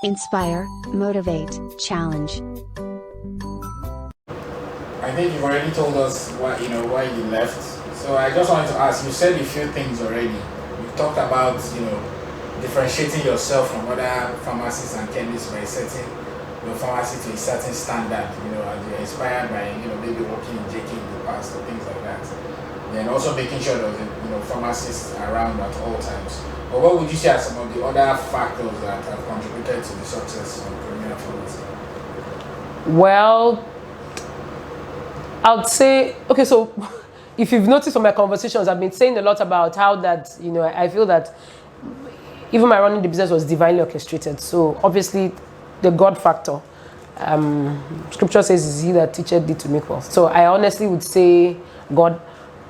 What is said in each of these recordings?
Inspire, motivate, challenge. I think you've already told us why you left. So I just wanted to ask, you said a few things already. You talked about, differentiating yourself from other pharmacists and chemists by setting your pharmacy to a certain standard, as you're inspired by, maybe working in JK in the past or things like that. Then also making sure there's pharmacists around at all times. But what would you say are some of the other factors that have contributed to the success of Primeah Pharmacy? Well, I would say, okay, so if you've noticed from my conversations, I've been saying a lot about how that, I feel that even my running the business was divinely orchestrated. So obviously, the God factor. Scripture says, "Is he that teacheth thee to make wealth?" So I honestly would say God.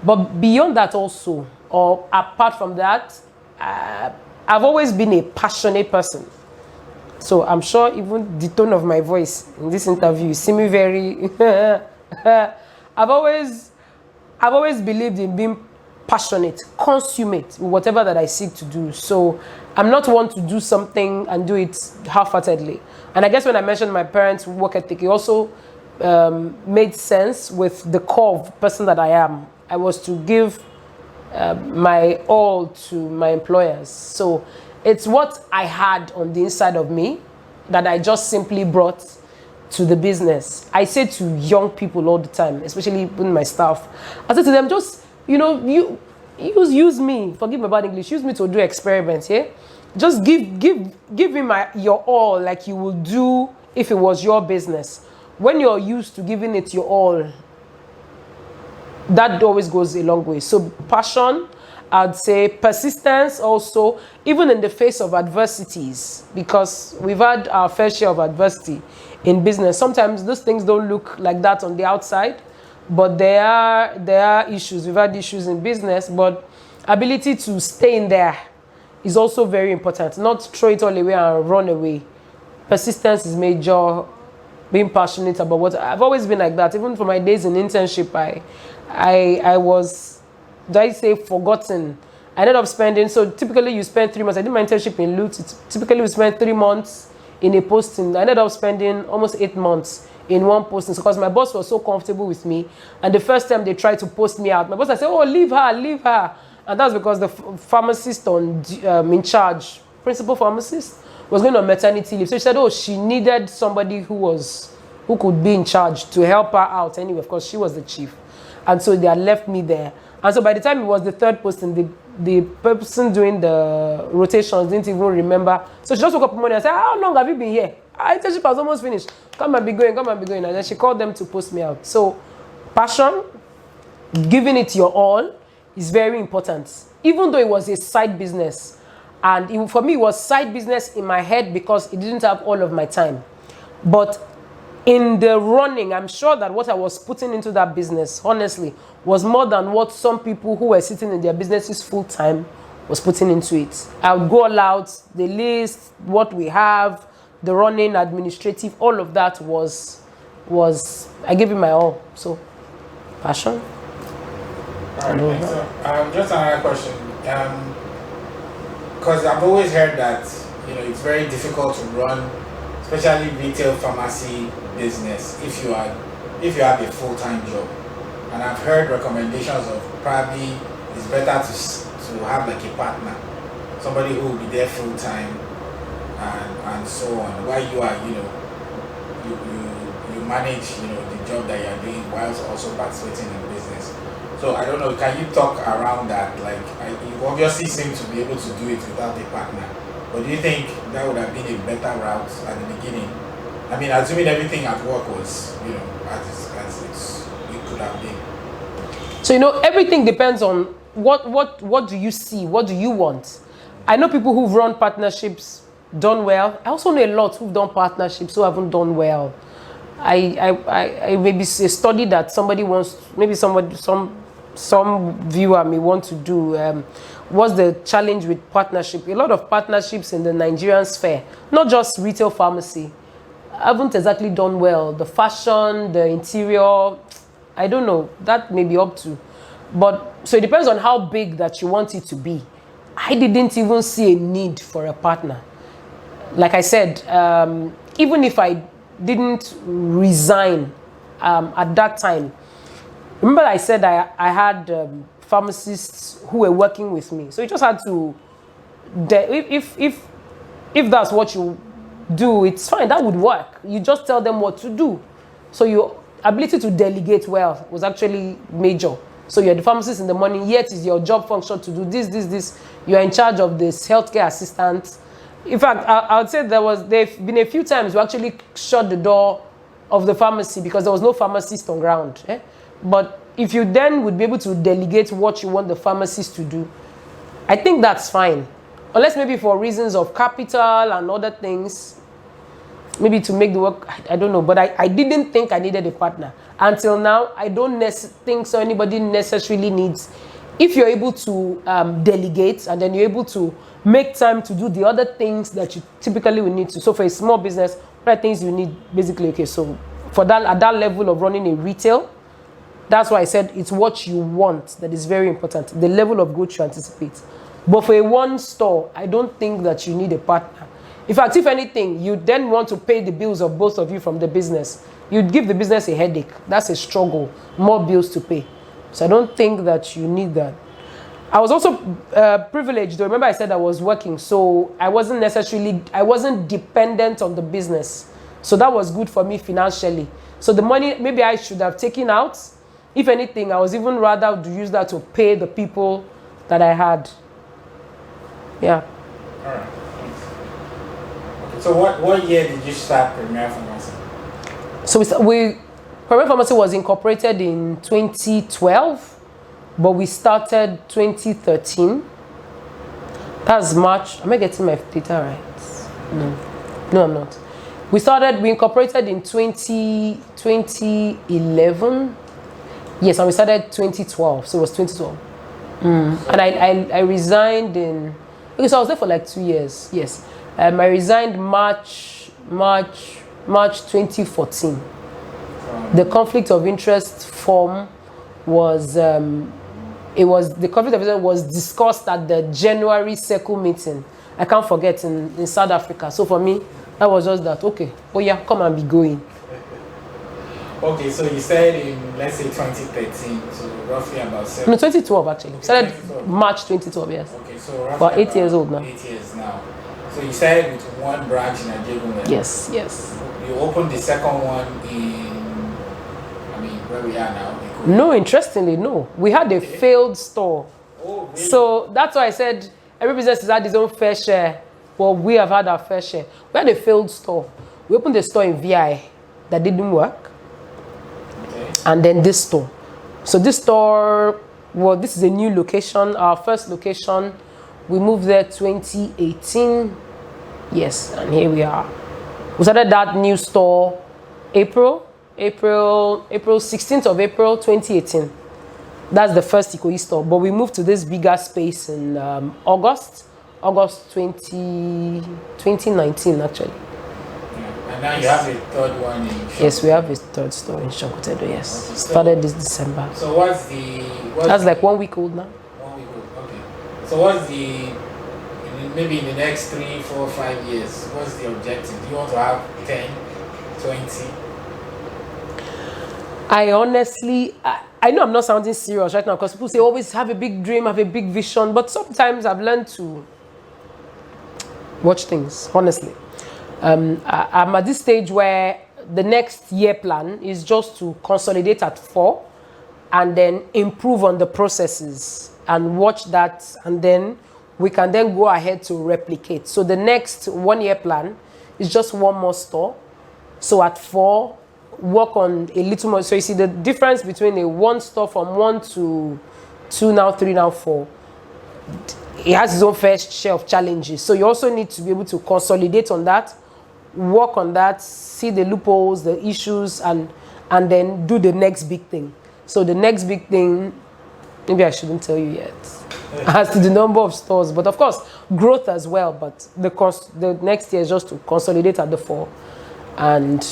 But beyond that also, or apart from that, I've always been a passionate person. So I'm sure even the tone of my voice in this interview, you see me very... I've always believed in being passionate, consummate with whatever that I seek to do. So I'm not one to do something and do it half-heartedly. And I guess when I mentioned my parents' work ethic, it also made sense with the core of person that I am. I was to give my all to my employers. So it's what I had on the inside of me that I just simply brought to the business. I say to young people all the time, especially with my staff, I say to them, just, you use me, forgive me about English, use me to do experiments, yeah? Just give me your all like you would do if it was your business. When you're used to giving it your all, that always goes a long way. So passion, I'd say persistence also, even in the face of adversities, because we've had our fair share of adversity in business. Sometimes those things don't look like that on the outside, but there are issues. We've had issues in business, but ability to stay in there is also very important. Not throw it all away and run away. Persistence is major. Being passionate about what I've always been like that. Even from my days in internship, I was, do I say, forgotten. I ended up spending, so typically you spend 3 months. I did my internship in Lut. Typically we spend 3 months in a posting. I ended up spending almost 8 months in one posting because my boss was so comfortable with me. And the first time they tried to post me out, my boss, I said, "Oh, leave her." And that's because the pharmacist in charge, principal pharmacist, was going on maternity leave. So she said, oh, she needed somebody who could be in charge to help her out anyway. Of course, she was the chief. And so they had left me there. And so by the time it was the third posting, the person doing the rotations didn't even remember. So she just woke up in the morning and said, how long have you been here? Internship has almost finished. Come and be going. And then she called them to post me out. So passion, giving it your all is very important. Even though it was a side business. And for me, it was side business in my head because it didn't have all of my time. But in the running, I'm sure that what I was putting into that business, honestly, was more than what some people who were sitting in their businesses full-time was putting into it. I would go all out, the list, what we have, the running, administrative, all of that was I gave it my all. So, passion. All right, so, just another question. Because I've always heard that it's very difficult to run, especially retail pharmacy business, if you have a full-time job. And I've heard recommendations of probably it's better to have like a partner, somebody who will be there full-time and so on. While you are you manage the job that you are doing whilst also participating in business. So I don't know, can you talk around that? Like, you obviously seem to be able to do it without a partner, but do you think that would have been a better route at the beginning? I mean, assuming everything at work was, as it could have been. So, everything depends on what do you see? What do you want? I know people who've run partnerships, done well. I also know a lot who've done partnerships who haven't done well. I maybe a study that somebody wants, maybe some viewer may want to do. What's the challenge with partnership? A lot of partnerships in the Nigerian sphere, not just retail pharmacy, haven't exactly done well. The fashion, the interior, I don't know. That may be up to. But so it depends on how big that you want it to be. I didn't even see a need for a partner. like I said, even if I didn't resign at that time, remember I said I had pharmacists who were working with me. So you just had to, if that's what you do, it's fine, that would work. You just tell them what to do. So your ability to delegate well was actually major. So you're the pharmacist in the morning, yet it's your job function to do this. You're in charge of this healthcare assistant. In fact, I would say there've been a few times we actually shut the door of the pharmacy because there was no pharmacist on ground. But if you then would be able to delegate what you want the pharmacist to do, I think that's fine. Unless maybe for reasons of capital and other things, maybe to make the work, I don't know. But I didn't think I needed a partner. Until now, I don't think so anybody necessarily needs. If you're able to delegate and then you're able to make time to do the other things that you typically will need to. So for a small business, what are things you need basically? Okay, so for that, at that level of running a retail, that's why I said it's what you want that is very important. The level of growth you anticipate. But for a one store, I don't think that you need a partner. In fact, if anything, you then want to pay the bills of both of you from the business. You'd give the business a headache. That's a struggle. More bills to pay. So I don't think that you need that. I was also privileged. Remember I said I was working. So I wasn't dependent on the business. So that was good for me financially. So the money maybe I should have taken out. If anything, I was even rather to use that to pay the people that I had. Yeah. All right. Okay. So what year did you start Primeah Pharmacy? So Primeah Pharmacy was incorporated in 2012, but we started 2013. That's March. Am I getting my data right? No, I'm not. We incorporated in 2011. Yes, and we started 2012. So it was 2012. And I resigned in. Okay, so I was there for like 2 years. Yes, I resigned March 2014. The conflict of interest form was the conflict of interest was discussed at the January circle meeting. I can't forget in South Africa. So for me, that was just that. Okay, oh yeah, come and be going. Okay, so you said in, let's say 2013, so roughly about 7. No, 2012 actually. Okay, Started 2012. March 2012, yes. Okay, so roughly about 8 years old now. 8 years now. So you started with one branch in Ajegunle. Yes. You opened the second one where we are now. No, interestingly, no. We had a failed store. Oh, really? So that's why I said every business has had its own fair share. Well, we have had our fair share. We had a failed store. We opened a store in VI that didn't work. Okay. And then this store. So this store, well, this is a new location. Our first location, we moved there 2018. Yes, and here we are. We started that new store April 16th of April 2018. That's the first Ikoyi store. But we moved to this bigger space in August 2019 actually. Yeah. And now you have a third one in Shonkotedo. Yes, we have a third store in Shonkotedo, yes. Okay, Started this December. So that's like 1 week old now. 1 week old, okay. So what's maybe in the next 3, 4, 5 years, what's the objective? Do you want to have 10, 20? I honestly, I know I'm not sounding serious right now because people say always have a big dream, have a big vision, but sometimes I've learned to watch things, honestly. I'm at this stage where the next year plan is just to consolidate at 4 and then improve on the processes and watch that, and then we can then go ahead to replicate. So the next 1 year plan is just one more store. So at 4, work on a little more. So you see the difference between a one store from 1 to 2, now 3, now 4. It has its own fair share of challenges. So you also need to be able to consolidate on that, work on that, see the loopholes, the issues, and then do the next big thing. So the next big thing, maybe I shouldn't tell you yet, as to the number of stores, but of course growth as well. But the next year is just to consolidate at the 4 and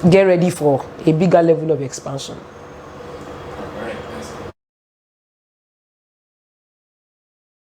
get ready for a bigger level of expansion.